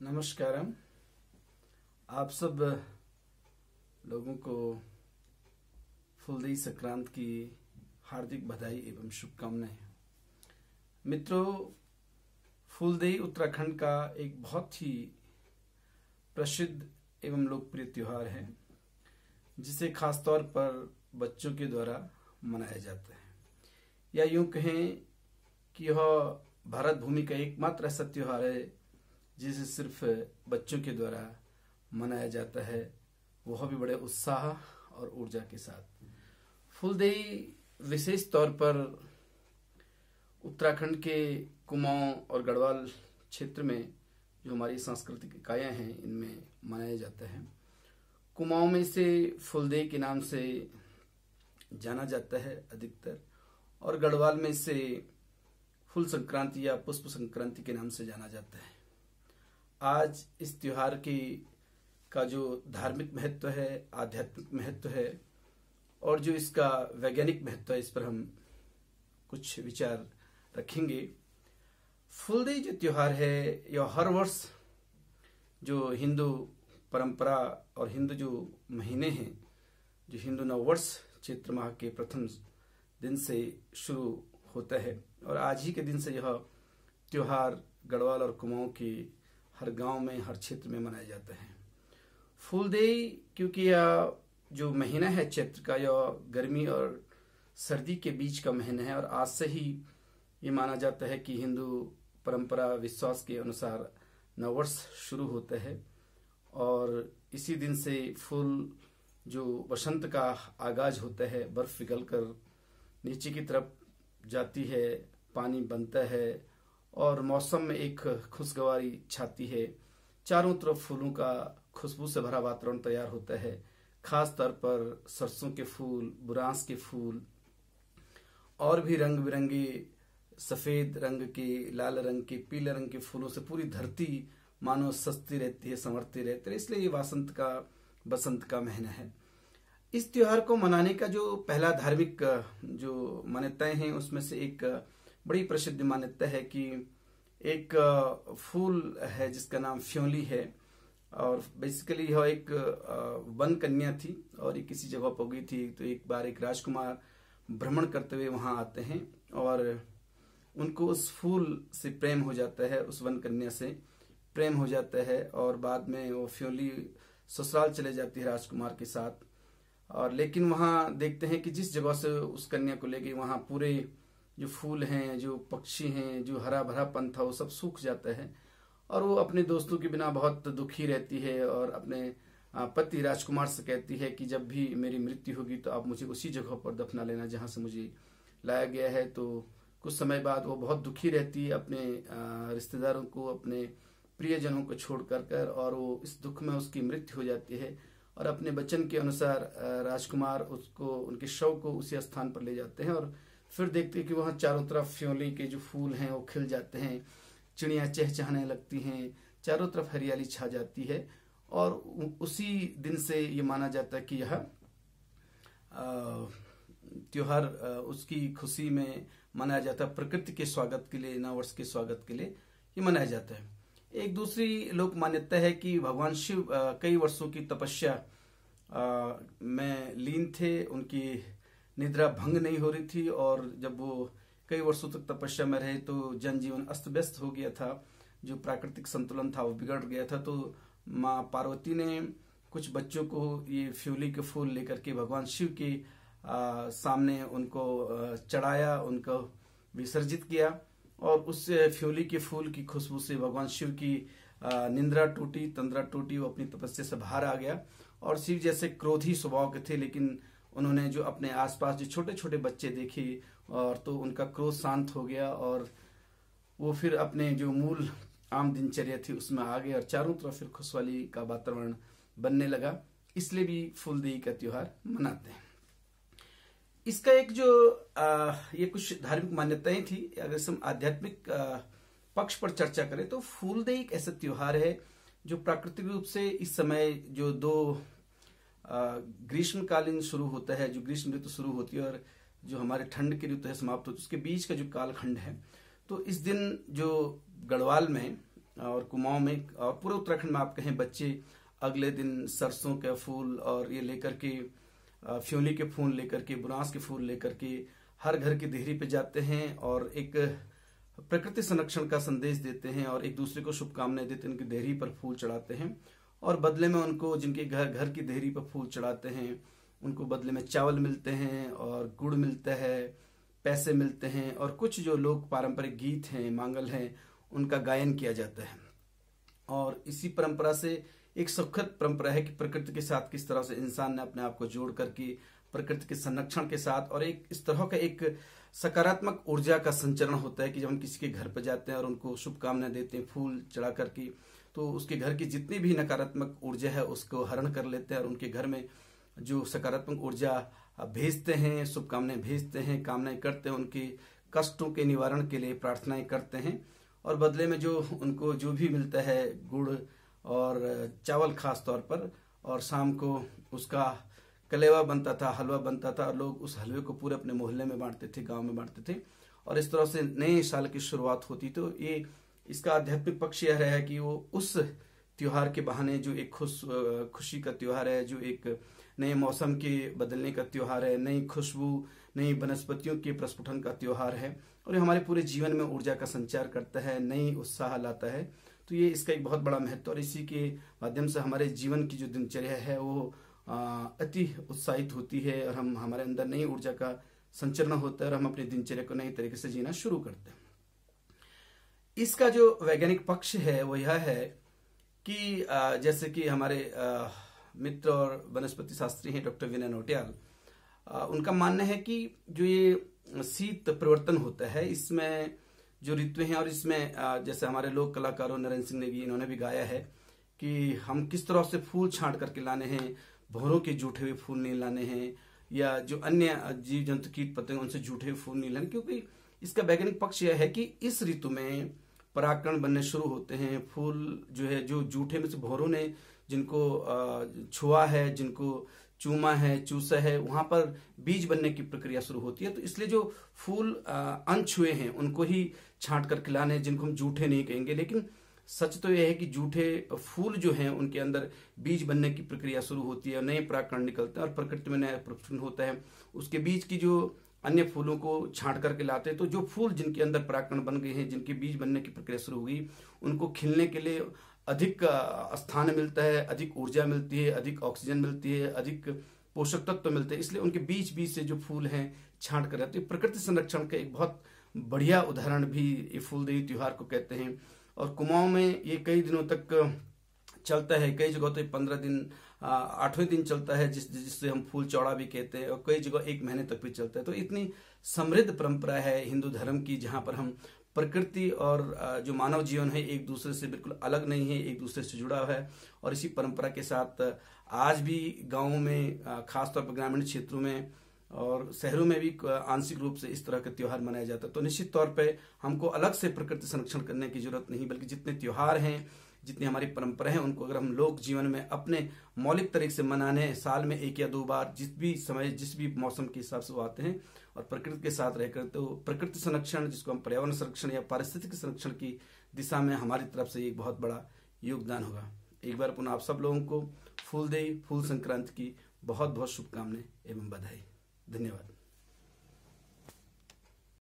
नमस्कारम। आप सब लोगों को फूलदेई संक्रांत की हार्दिक बधाई एवं शुभकामनाएं। मित्रों, फूलदेई उत्तराखंड का एक बहुत ही प्रसिद्ध एवं लोकप्रिय त्योहार है, जिसे खासतौर पर बच्चों के द्वारा मनाया जाता है। या यूं कहें कि यह भारत भूमि का एकमात्र ऐसा त्योहार है जिसे सिर्फ बच्चों के द्वारा मनाया जाता है, वह भी बड़े उत्साह और ऊर्जा के साथ। फूलदेई विशेष तौर पर उत्तराखंड के कुमाऊं और गढ़वाल क्षेत्र में जो हमारी सांस्कृतिक इकाइयां हैं, इनमें मनाया जाता है। कुमाऊं में इसे फूलदेई के नाम से जाना जाता है अधिकतर, और गढ़वाल में इसे फूल संक्रांति या पुष्प संक्रांति के नाम से जाना जाता है। आज इस त्योहार का जो धार्मिक महत्व है, आध्यात्मिक महत्व है और जो इसका वैज्ञानिक महत्व है, इस पर हम कुछ विचार रखेंगे। फूलदेई जो त्योहार है, यह हर वर्ष जो हिंदू परंपरा और हिंदू जो महीने हैं, जो हिंदू नववर्ष चैत्र माह के प्रथम दिन से शुरू होता है, और आज ही के दिन से यह त्योहार गढ़वाल और कुमाऊं के हर गांव में, हर क्षेत्र में मनाया जाता है। फूलदेई क्योंकि यह जो महीना है चैत्र का, यह गर्मी और सर्दी के बीच का महीना है, और आज से ही ये माना जाता है कि हिंदू परंपरा विश्वास के अनुसार नववर्ष शुरू होता है। और इसी दिन से फूल जो वसंत का आगाज होता है, बर्फ पिघल कर नीचे की तरफ जाती है, पानी बनता है और मौसम में एक खुशगवारी छाती है। चारों तरफ फूलों का खुशबू से भरा वातावरण तैयार होता है। खास तौर पर सरसों के फूल, बुरांस के फूल और भी रंग बिरंगे सफेद रंग के, लाल रंग के, पीले रंग के फूलों से पूरी धरती मानो सजती रहती है, संवरती रहती है। इसलिए ये बसंत का महीना है। इस त्योहार को मनाने का जो पहला धार्मिक जो मान्यताएं हैं, उसमें से एक बड़ी प्रसिद्ध मान्यता है कि एक फूल है जिसका नाम फ्योली है, और बेसिकली यह एक वन कन्या थी और ये किसी जगह पर गई थी। तो एक बार एक राजकुमार भ्रमण करते हुए वहां आते हैं और उनको उस फूल से प्रेम हो जाता है, उस वन कन्या से प्रेम हो जाता है, और बाद में वो फ्योली ससुराल चले जाती है राजकुमार के साथ। और लेकिन वहां देखते हैं कि जिस जगह से उस कन्या को ले गई, वहां पूरे जो फूल हैं, जो पक्षी हैं, जो हरा भरापन था, वो सब सूख जाता है, और वो अपने दोस्तों के बिना बहुत दुखी रहती है और अपने पति राजकुमार से कहती है कि जब भी मेरी मृत्यु होगी तो आप मुझे उसी जगह पर दफना लेना जहां से मुझे लाया गया है। तो कुछ समय बाद वो बहुत दुखी रहती है अपने रिश्तेदारों को, अपने प्रियजनों को छोड़ कर, और वो इस दुख में उसकी मृत्यु हो जाती है। और अपने वचन के अनुसार राजकुमार उसको, उनके शव को उसी स्थान पर ले जाते हैं, और फिर देखते हैं कि वहां चारों तरफ फ्योली के जो फूल हैं वो खिल जाते हैं, चिड़ियां चहचहाने लगती हैं, चारों तरफ हरियाली छा जाती है। और उसी दिन से ये माना जाता है कि यह त्योहार उसकी खुशी में मनाया जाता है। प्रकृति के स्वागत के लिए, नववर्ष के स्वागत के लिए ये मनाया जाता है। एक दूसरी लोक मान्यता है कि भगवान शिव कई वर्षों की तपस्या में लीन थे, उनकी निद्रा भंग नहीं हो रही थी, और जब वो कई वर्षों तक तपस्या में रहे तो जनजीवन अस्त व्यस्त हो गया था, जो प्राकृतिक संतुलन था वो बिगड़ गया था। तो माँ पार्वती ने कुछ बच्चों को ये फ्योली के फूल लेकर के भगवान शिव के सामने उनको चढ़ाया, उनको विसर्जित किया, और उस फ्योली के फूल की खुशबू से भगवान शिव की निंद्रा टूटी, तंद्रा टूटी, वो अपनी तपस्या से बाहर आ गया। और शिव जैसे क्रोधी स्वभाव के थे, लेकिन उन्होंने जो अपने आसपास जो छोटे छोटे बच्चे देखे, और तो उनका क्रोध शांत हो गया, और वो फिर अपने जो मूल आम दिनचर्या थी उसमें आ गए, और चारों तरफ फिर खुशहाली का वातावरण बनने लगा। इसलिए भी फूलदेई का त्योहार मनाते हैं। इसका एक जो ये कुछ धार्मिक मान्यताएं थी। अगर हम आध्यात्मिक पक्ष पर चर्चा करें तो फूलदेई एक ऐसा त्योहार है जो प्राकृतिक रूप से इस समय जो दो ग्रीष्मकालीन शुरू होता है, जो ग्रीष्म ऋतु शुरू होती है और जो हमारे ठंड की ऋतु है समाप्त होती है, उसके बीच का जो कालखंड है। तो इस दिन जो गढ़वाल में और कुमाऊं में और पूरे उत्तराखंड में आप कहें बच्चे अगले दिन सरसों के फूल और ये लेकर के फ्योली के फूल लेकर के बुरांस के फूल लेकर के हर घर की देहरी पे जाते हैं और एक प्रकृति संरक्षण का संदेश देते हैं और एक दूसरे को शुभकामनाएं देते हैं। उनकी देहरी पर फूल चढ़ाते हैं और बदले में उनको जिनके घर की देहरी पर फूल चढ़ाते हैं उनको बदले में चावल मिलते हैं और गुड़ मिलता है, पैसे मिलते हैं और कुछ जो लोग पारंपरिक गीत हैं, मांगल हैं, उनका गायन किया जाता है। और इसी परंपरा से एक सुखद परंपरा है कि प्रकृति के साथ किस तरह से इंसान ने अपने आप को जोड़ करके प्रकृति के संरक्षण के साथ और एक इस तरह का एक सकारात्मक ऊर्जा का संचरण होता है कि जब हम किसी के घर पर जाते हैं और उनको शुभकामनाएं देते हैं फूल चढ़ा करके, तो उसके घर की जितनी भी नकारात्मक ऊर्जा है उसको हरण कर लेते हैं और उनके घर में जो सकारात्मक ऊर्जा भेजते हैं, शुभकामनाएं भेजते हैं, कामनाएं करते हैं, उनके कष्टों के निवारण के लिए प्रार्थनाएं करते हैं और बदले में जो उनको जो भी मिलता है गुड़ और चावल खास तौर पर, और शाम को उसका कलेवा बनता था, हलवा बनता था और लोग उस हलवे को पूरे अपने मोहल्ले में बांटते थे, गांव में बांटते थे और इस तरह से नए साल की शुरुआत होती। तो ये इसका आध्यात्मिक पक्ष यह रहा है कि वो उस त्योहार के बहाने जो एक खुशी का त्योहार है, जो एक नए मौसम के बदलने का त्योहार है, नई खुशबू, नई वनस्पतियों के प्रस्फुटन का त्योहार है और ये हमारे पूरे जीवन में ऊर्जा का संचार करता है, नई उत्साह लाता है। तो ये इसका एक बहुत बड़ा महत्व और इसी के माध्यम से हमारे जीवन की जो दिनचर्या है वो अति उत्साहित होती है और हमारे अंदर नई ऊर्जा का संचरण होता है और हम अपनी दिनचर्या को नई तरीके से जीना शुरू करते हैं। इसका जो वैज्ञानिक पक्ष है वो यह है कि जैसे कि हमारे मित्र और वनस्पति शास्त्री हैं डॉक्टर विनय नौटियाल, उनका मानना है कि जो ये शीत परिवर्तन होता है इसमें जो ऋतु हैं और इसमें जैसे हमारे लोक कलाकारों नरेंद्र सिंह ने भी इन्होंने भी गाया है कि हम किस तरह से फूल छांट करके लाने हैं, भौरों के जूठे हुए फूल नहीं लाने हैं या जो अन्य जीव जंतु कीट पतंग उनसे जूठे हुए फूल नहीं लाने, क्योंकि इसका वैज्ञानिक पक्ष यह है कि इस ऋतु में परागकण बनने शुरू होते हैं। फूल जो है जो जूठे में से भौरों ने जिनको छुआ है, जिनको चूमा है, चूसा है, वहां पर बीज बनने की प्रक्रिया शुरू होती है। तो इसलिए जो फूल अनछुए हैं उनको ही छांट कर खिलाने, जिनको हम जूठे नहीं कहेंगे, लेकिन सच तो यह है कि जूठे फूल जो हैं उनके अंदर बीज बनने की प्रक्रिया शुरू होती है, नए परागकण निकलते हैं और प्रकृति में नया प्रस्फुटन होता है। उसके बीज की जो अन्य फूलों को छांट करके लाते हैं, तो जो फूल जिनके अंदर परागकण बन गए हैं, जिनके बीज बनने की प्रक्रिया शुरू हुई, उनको खिलने के लिए अधिक स्थान मिलता है, अधिक ऊर्जा मिलती है, अधिक ऑक्सीजन मिलती है, अधिक पोषक तत्व मिलते हैं, इसलिए उनके बीच बीच से जो फूल हैं छांट कर रहते हैं। प्रकृति संरक्षण का एक बहुत बढ़िया उदाहरण भी ये फूलदेई त्योहार को कहते हैं। और कुमाऊं में ये कई दिनों तक चलता है, कई जगह तो 15 दिन 8वें दिन चलता है, जिससे हम फूल चौड़ा भी कहते हैं, और कई जगह 1 महीने तक भी चलता है। तो इतनी समृद्ध परंपरा है हिंदू धर्म की, जहां पर हम प्रकृति और जो मानव जीवन है एक दूसरे से बिल्कुल अलग नहीं है, एक दूसरे से जुड़ा हुआ है। और इसी परंपरा के साथ आज भी गांवों में, खासतौर पर ग्रामीण क्षेत्रों में और शहरों में भी आंशिक रूप से इस तरह के त्योहार मनाया जाता है। तो निश्चित तौर पे हमको अलग से प्रकृति संरक्षण करने की जरूरत नहीं, बल्कि जितने त्योहार हैं, जितनी हमारी परंपरा है, उनको अगर हम लोग जीवन में अपने मौलिक तरीके से मनाने, साल में 1 या 2 बार जिस भी समय जिस भी मौसम के हिसाब से वो आते हैं और प्रकृति के साथ रहकर, तो प्रकृति संरक्षण, जिसको हम पर्यावरण संरक्षण या पारिस्थितिक संरक्षण की दिशा में हमारी तरफ से एक बहुत बड़ा योगदान होगा। एक बार पुनः आप सब लोगों को फूलदेई, फूल संक्रांति की बहुत बहुत शुभकामनाएं एवं बधाई। धन्यवाद।